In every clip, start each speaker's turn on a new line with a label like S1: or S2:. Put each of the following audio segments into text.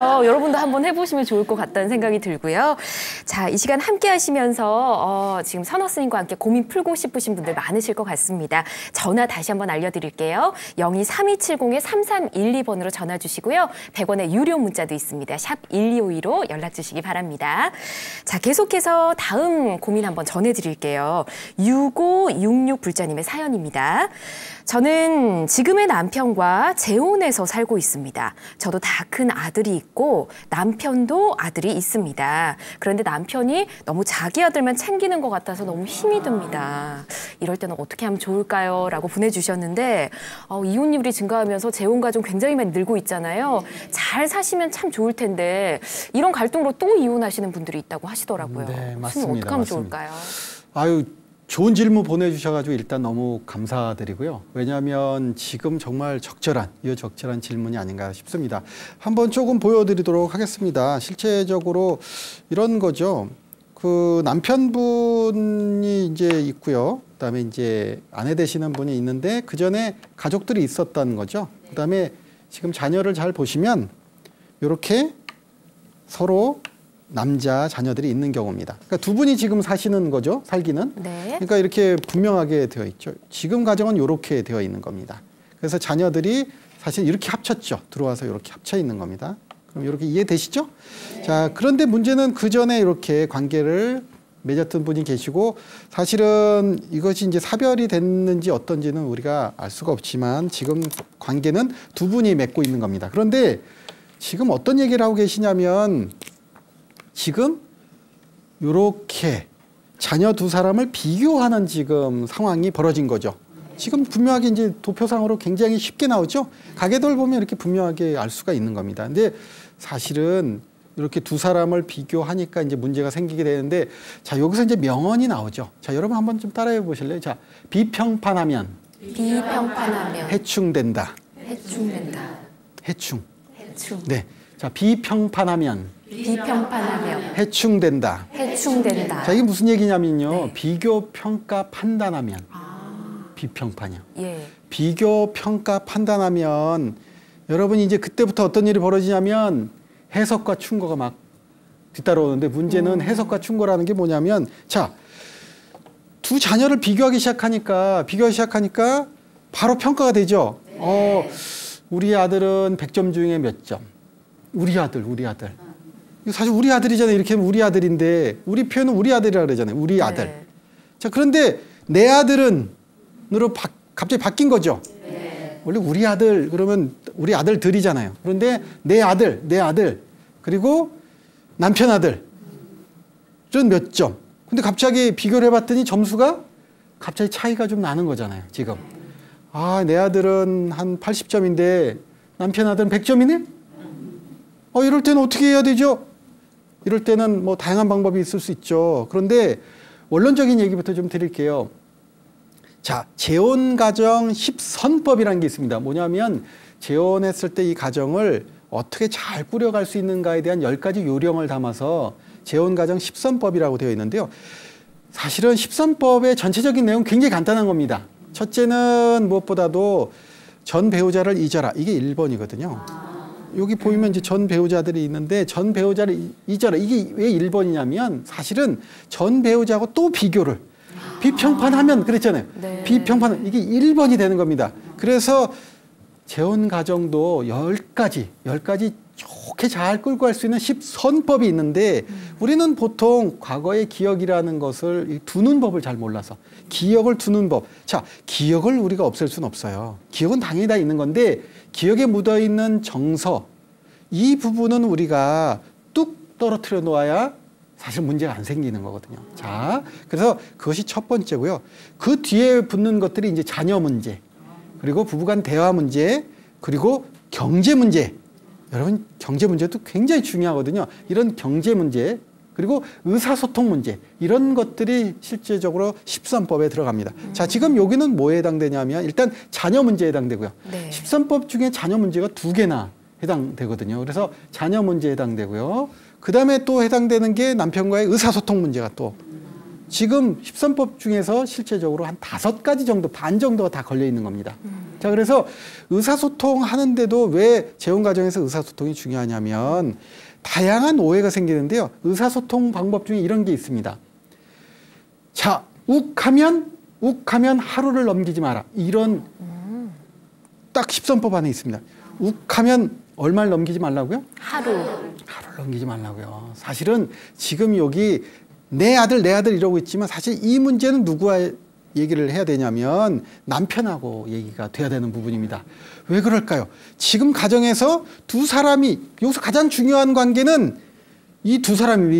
S1: 여러분도 한번 해보시면 좋을 것 같다는 생각이 들고요. 자, 이 시간 함께 하시면서 지금 선호 스님과 함께 고민 풀고 싶으신 분들 많으실 것 같습니다. 전화 다시 한번 알려드릴게요. 02-3270-3312번으로 전화 주시고요. 100원의 유료 문자도 있습니다. 샵 1252로 연락 주시기 바랍니다. 자, 계속해서 다음 고민 한번 전해드릴게요. 6566 불자님의 사연입니다. 저는 지금의 남편과 재혼해서 살고 있습니다. 저도 다 큰 아들이 있고 남편도 아들이 있습니다. 그런데 남편이 너무 자기 아들만 챙기는 것 같아서 너무 힘이 듭니다. 이럴 때는 어떻게 하면 좋을까요? 라고 보내주셨는데 이혼율이 증가하면서 재혼 가정 굉장히 많이 늘고 있잖아요. 잘 사시면 참 좋을 텐데 이런 갈등으로 또 이혼하시는 분들이 있다고 하시더라고요.
S2: 네, 맞습니다.
S1: 어떻게 하면
S2: 맞습니다.
S1: 좋을까요?
S2: 아유, 좋은 질문 보내주셔가지고 일단 너무 감사드리고요. 왜냐하면 지금 정말 적절한 질문이 아닌가 싶습니다. 한번 조금 보여드리도록 하겠습니다. 실제적으로 이런 거죠. 그 남편분이 이제 있고요. 그다음에 이제 아내 되시는 분이 있는데 그 전에 가족들이 있었다는 거죠. 그다음에 지금 자녀를 잘 보시면 이렇게 서로 남자 자녀들이 있는 경우입니다. 그러니까 두 분이 지금 사시는 거죠, 살기는.
S1: 네.
S2: 그러니까 이렇게 분명하게 되어 있죠. 지금 가정은 이렇게 되어 있는 겁니다. 그래서 자녀들이 사실 이렇게 합쳤죠. 들어와서 이렇게 합쳐 있는 겁니다. 그럼 이렇게 이해되시죠? 네. 자, 그런데 문제는 그 전에 이렇게 관계를 맺었던 분이 계시고 사실은 이것이 이제 사별이 됐는지 어떤지는 우리가 알 수가 없지만 지금 관계는 두 분이 맺고 있는 겁니다. 그런데 지금 어떤 얘기를 하고 계시냐면 지금 이렇게 자녀 두 사람을 비교하는 지금 상황이 벌어진 거죠. 지금 분명하게 이제 도표상으로 굉장히 쉽게 나오죠. 가계도를 보면 이렇게 분명하게 알 수가 있는 겁니다. 근데 사실은 이렇게 두 사람을 비교하니까 이제 문제가 생기게 되는데 자, 여기서 이제 명언이 나오죠. 자, 여러분 한번 좀 따라해 보실래요? 자, 비평판하면 해충된다. 해충. 네. 자, 비평판하면 해충된다. 자, 이게 무슨 얘기냐면요. 네. 비교, 평가, 판단하면 비평판이요. 예. 비교, 평가, 판단하면 여러분이 이제 그때부터 어떤 일이 벌어지냐면 해석과 충고가 막 뒤따라오는데 문제는 해석과 충고라는 게 뭐냐면 자, 두 자녀를 비교하기 시작하니까 바로 평가가 되죠. 네. 우리 아들은 100점 중에 몇 점? 우리 아들. 사실 우리 아들이잖아요. 이렇게 하면 우리 아들인데 우리 표현은 우리 아들이라고 그러잖아요. 우리 아들. 네. 자, 그런데 내 아들은 으로 갑자기 바뀐 거죠. 네. 원래 우리 아들 그러면 우리 아들들이잖아요. 그런데 내 아들 그리고 남편 아들은 몇 점. 근데 갑자기 비교를 해봤더니 점수가 갑자기 차이가 좀 나는 거잖아요. 지금. 내 아들은 한 80점인데 남편 아들은 100점이네? 이럴 때는 어떻게 해야 되죠? 이럴 때는 뭐 다양한 방법이 있을 수 있죠. 그런데 원론적인 얘기부터 좀 드릴게요. 자, 재혼가정 10선법이라는 게 있습니다. 뭐냐면 재혼했을 때 이 가정을 어떻게 잘 꾸려갈 수 있는가에 대한 10가지 요령을 담아서 재혼가정 10선법이라고 되어 있는데요. 사실은 10선법의 전체적인 내용은 굉장히 간단한 겁니다. 첫째는 무엇보다도 전 배우자를 잊어라. 이게 1번이거든요. 여기 보이면 이제 전 배우자들이 있는데 전 배우자를 잊어라. 이게 왜 1번이냐면 사실은 전 배우자하고 또 비교를 비평판하면 그랬잖아요. 네. 비평판 이게 1번이 되는 겁니다. 그래서 재혼 가정도 10가지 좋게 잘 끌고 갈 수 있는 10선법이 있는데 우리는 보통 과거의 기억이라는 것을 두는 법을 잘 몰라서 기억을 두는 법. 자, 기억을 우리가 없앨 수는 없어요. 기억은 당연히 다 있는 건데 기억에 묻어있는 정서 이 부분은 우리가 뚝 떨어뜨려 놓아야 사실 문제가 안 생기는 거거든요. 자, 그래서 그것이 첫 번째고요. 그 뒤에 붙는 것들이 이제 자녀 문제, 그리고 부부간 대화 문제, 그리고 경제 문제. 여러분, 경제 문제도 굉장히 중요하거든요. 이런 경제 문제, 그리고 의사소통 문제, 이런 것들이 실제적으로 10선법에 들어갑니다. 자, 지금 여기는 뭐에 해당되냐면 일단 자녀 문제에 해당되고요. 네. 10선법 중에 자녀 문제가 2개나 해당되거든요. 그래서 자녀 문제에 해당되고요. 그 다음에 또 해당되는 게 남편과의 의사소통 문제가 또 지금 10선법 중에서 실제적으로 한 5가지 정도, 반 정도가 다 걸려 있는 겁니다. 자, 그래서 의사소통 하는데도 왜 재혼 가정에서 의사소통이 중요하냐면 다양한 오해가 생기는데요. 의사소통 방법 중에 이런 게 있습니다. 자, 욱하면 하루를 넘기지 마라. 이런 딱 십선법 안에 있습니다. 욱하면 얼마를 넘기지 말라고요? 하루를 넘기지 말라고요. 사실은 지금 여기 내 아들 이러고 있지만 사실 이 문제는 누구와 얘기를 해야 되냐면 남편하고 얘기가 돼야 되는 부분입니다. 왜 그럴까요? 지금 가정에서 두 사람이, 여기서 가장 중요한 관계는 이 두 사람입니다.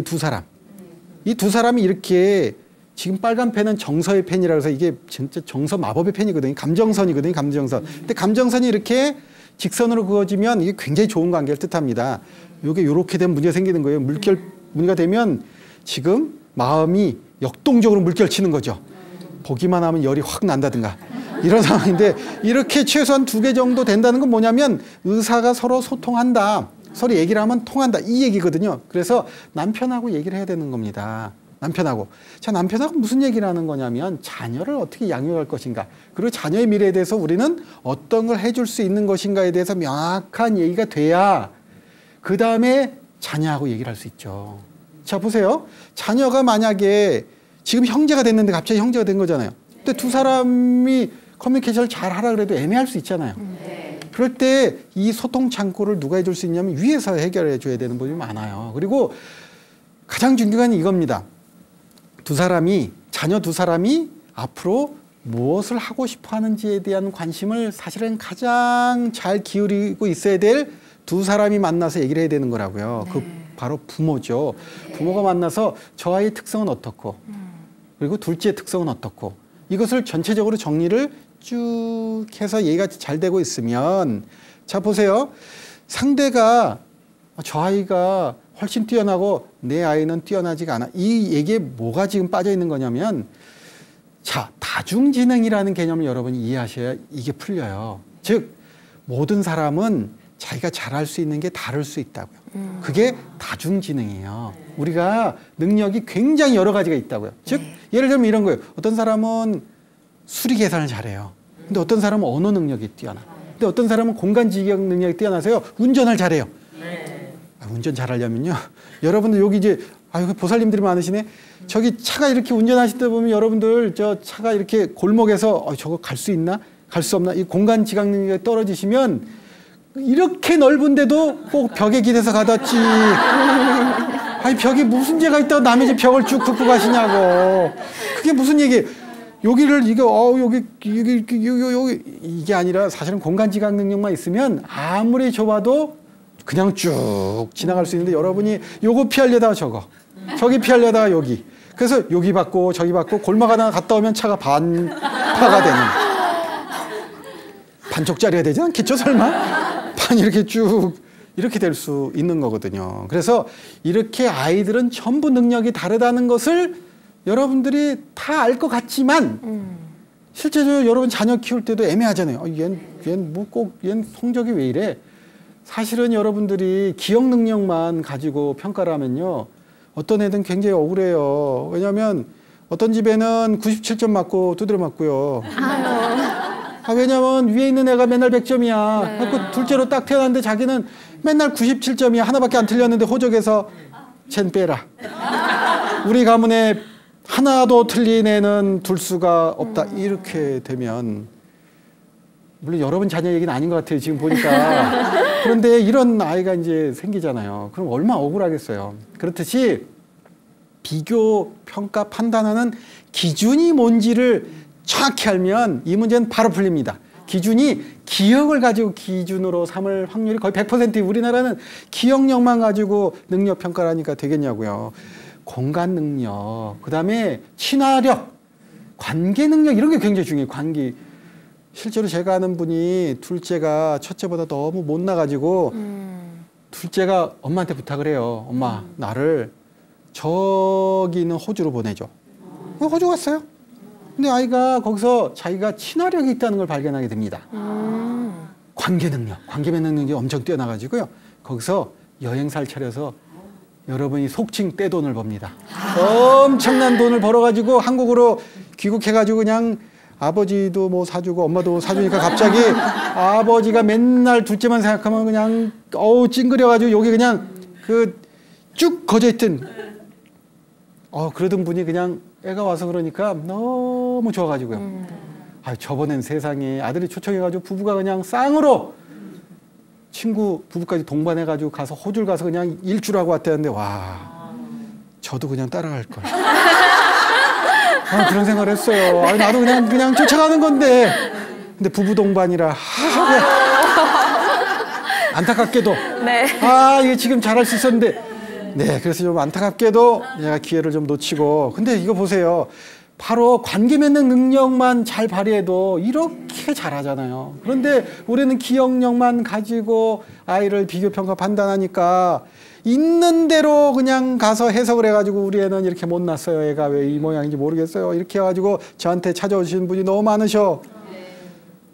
S2: 이 두 사람이 이렇게, 지금 빨간 펜은 정서의 펜이라고 해서 이게 진짜 정서 마법의 펜이거든요. 감정선이거든요. 감정선. 근데 감정선이 이렇게 직선으로 그어지면 이게 굉장히 좋은 관계를 뜻합니다. 이게 이렇게 되면 문제가 생기는 거예요. 물결 문제가 되면 지금 마음이 역동적으로 물결치는 거죠. 보기만 하면 열이 확 난다든가 이런 상황인데, 이렇게 최소한 2개 정도 된다는 건 뭐냐면 의사가 서로 소통한다, 서로 얘기를 하면 통한다, 이 얘기거든요. 그래서 남편하고 얘기를 해야 되는 겁니다. 남편하고 무슨 얘기를 하는 거냐면 자녀를 어떻게 양육할 것인가, 그리고 자녀의 미래에 대해서 우리는 어떤 걸 해줄 수 있는 것인가에 대해서 명확한 얘기가 돼야 그 다음에 자녀하고 얘기를 할 수 있죠. 자, 보세요. 자녀가 만약에 지금 형제가 됐는데 갑자기 형제가 된 거잖아요. 근데 두 사람이 커뮤니케이션을 잘 하라 그래도 애매할 수 있잖아요. 그럴 때 이 소통 창구를 누가 해줄 수 있냐면 위에서 해결해 줘야 되는 부분이 많아요. 그리고 가장 중요한 건 이겁니다. 자녀 두 사람이 앞으로 무엇을 하고 싶어 하는지에 대한 관심을 사실은 가장 잘 기울이고 있어야 될 두 사람이 만나서 얘기를 해야 되는 거라고요. 그 바로 부모죠. 부모가 만나서 저 아이의 특성은 어떻고, 그리고 둘째의 특성은 어떻고, 이것을 전체적으로 정리를 쭉 해서 얘기가 잘 되고 있으면, 자, 보세요. 상대가 저 아이가 훨씬 뛰어나고 내 아이는 뛰어나지가 않아, 이 얘기에 뭐가 지금 빠져 있는 거냐면, 자, 다중지능이라는 개념을 여러분이 이해하셔야 이게 풀려요. 즉, 모든 사람은 자기가 잘할 수 있는 게 다를 수 있다고요. 그게 다중지능이에요. 우리가 능력이 굉장히 여러 가지가 있다고요. 즉, 예를 들면 이런 거예요. 어떤 사람은 수리 계산을 잘해요. 근데 어떤 사람은 언어 능력이 뛰어나. 근데 어떤 사람은 공간 지각 능력이 뛰어나서요, 운전을 잘해요. 운전 잘하려면요, 여러분들 여기 이제 여기 보살님들이 많으시네. 저기 차가 이렇게 운전하시다 보면 여러분들 저 차가 이렇게 골목에서 저거 갈 수 있나? 갈 수 없나? 이 공간 지각 능력이 떨어지시면 이렇게 넓은데도 꼭 벽에 기대서 가뒀지. 아니, 벽에 무슨 죄가 있다고 남의 집 벽을 쭉 긋고 가시냐고. 그게 무슨 얘기예요? 여기를 여기 이게 아니라 사실은 공간 지각 능력만 있으면 아무리 좁아도 그냥 쭉 지나갈 수 있는데, 여러분이 요거 피하려다가 저기 피하려다가 여기, 그래서 여기 받고 저기 받고 골목 하나 갔다 오면 차가 반파가 되는, 반쪽짜리가 되지 않겠죠 설마? 반 이렇게 쭉 이렇게 될 수 있는 거거든요. 그래서 이렇게 아이들은 전부 능력이 다르다는 것을 여러분들이 다 알 것 같지만 실제로 여러분 자녀 키울 때도 애매하잖아요. 얘는 성적이 왜 이래? 사실은 여러분들이 기억 능력만 가지고 평가를 하면요, 어떤 애들은 굉장히 억울해요. 왜냐하면 어떤 집에는 97점 맞고 두드려 맞고요. 왜냐면 위에 있는 애가 맨날 100점이야. 그 둘째로 딱 태어났는데 자기는 맨날 97점이야. 하나밖에 안 틀렸는데 호적에서 쟨 빼라. 우리 가문에 하나도 틀린 애는 둘 수가 없다. 이렇게 되면, 물론 여러분 자녀 얘기는 아닌 것 같아요, 지금 보니까. 그런데 이런 아이가 이제 생기잖아요. 그럼 얼마나 억울하겠어요. 그렇듯이 비교, 평가, 판단하는 기준이 뭔지를 정확히 알면 이 문제는 바로 풀립니다. 기준이 기억을 가지고 기준으로 삼을 확률이 거의 100%. 우리나라는 기억력만 가지고 능력 평가를 하니까 되겠냐고요. 공간 능력, 그 다음에 친화력, 관계 능력, 이런 게 굉장히 중요해요. 관계. 실제로 제가 아는 분이 둘째가 첫째보다 너무 못나가지고 둘째가 엄마한테 부탁을 해요. 엄마, 나를 저기 있는 호주로 보내줘. 호주 갔어요. 근데 아이가 거기서 자기가 친화력이 있다는 걸 발견하게 됩니다. 관계 능력, 관계 맺는 능력이 엄청 뛰어나가지고요. 거기서 여행사를 차려서 여러분이 속칭 떼돈을 법니다. 엄청난 돈을 벌어가지고 한국으로 귀국해가지고 그냥 아버지도 뭐 사주고 엄마도 사주니까 갑자기 아버지가 맨날 둘째만 생각하면 그냥 어우 찡그려가지고 여기 그냥 그 쭉 거져있던 그러던 분이 그냥 애가 와서 그러니까 너무 좋아가지고요. 아, 저번엔 세상에 아들이 초청해가지고 부부가 그냥 쌍으로 친구 부부까지 동반해가지고 가서 호주를 가서 그냥 일주하고 왔다는데 와 저도 그냥 따라갈 걸. 그런 생각을 했어요. 아니, 나도 그냥 쫓아가는 건데 근데 부부 동반이라 안타깝게도
S1: 네.
S2: 이게 지금 잘할 수 있었는데 네, 그래서 좀 안타깝게도 제가 기회를 좀 놓치고 근데 이거 보세요. 바로 관계 맺는 능력만 잘 발휘해도 이렇게 잘하잖아요. 그런데 우리는 기억력만 가지고 아이를 비교, 평가, 판단하니까 있는 대로 그냥 가서 해석을 해가지고 우리 애는 이렇게 못났어요. 애가 왜 이 모양인지 모르겠어요. 이렇게 해가지고 저한테 찾아오시는 분이 너무 많으셔.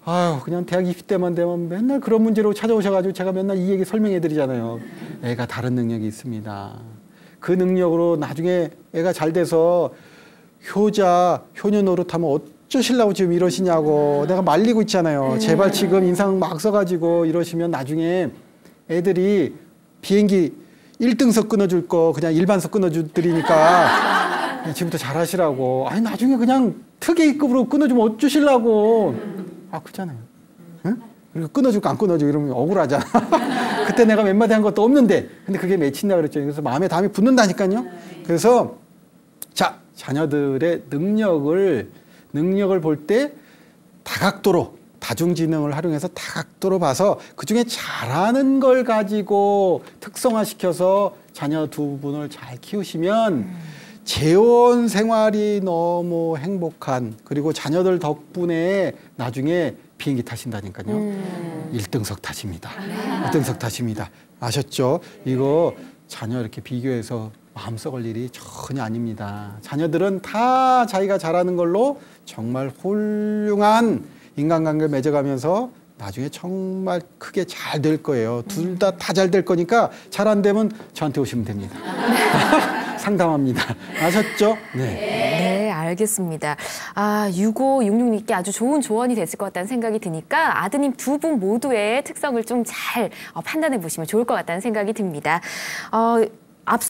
S2: 아유, 그냥 대학 입시 때만 되면 맨날 그런 문제로 찾아오셔가지고 제가 맨날 이 얘기 설명해 드리잖아요. 애가 다른 능력이 있습니다. 그 능력으로 나중에 애가 잘 돼서 효녀 노릇하면 어쩌시려고 지금 이러시냐고 내가 말리고 있잖아요. 제발 지금 인상 막 써가지고 이러시면 나중에 애들이 비행기 1등석 끊어줄 거 그냥 일반석 끊어주드리니까 지금부터 잘하시라고. 아니 나중에 그냥 특이급으로 끊어주면 어쩌시려고. 그렇잖아요. 응? 그리고 끊어줄까 안 끊어주고 이러면 억울하잖아. 그때 내가 몇 마디 한 것도 없는데 근데 그게 맺힌다 그랬죠. 그래서 마음에 담이 붙는다니까요. 그래서 자 자녀들의 능력을 볼 때 다각도로 다중지능을 활용해서 다각도로 봐서 그중에 잘하는 걸 가지고 특성화시켜서 자녀 두 분을 잘 키우시면 재혼 생활이 너무 행복한 그리고 자녀들 덕분에 나중에 비행기 타신다니까요. 1등석 타십니다. 1등석 타십니다. 아셨죠? 이거 자녀 이렇게 비교해서 마음 썩을 일이 전혀 아닙니다. 자녀들은 다 자기가 잘하는 걸로 정말 훌륭한 인간관계를 맺어가면서 나중에 정말 크게 잘 될 거예요. 둘 다 잘 될 거니까 잘 안 되면 저한테 오시면 됩니다. 상담합니다. 아셨죠?
S1: 네, 알겠습니다. 6566님께 아주 좋은 조언이 됐을 것 같다는 생각이 드니까 아드님 두 분 모두의 특성을 좀 잘 판단해 보시면 좋을 것 같다는 생각이 듭니다.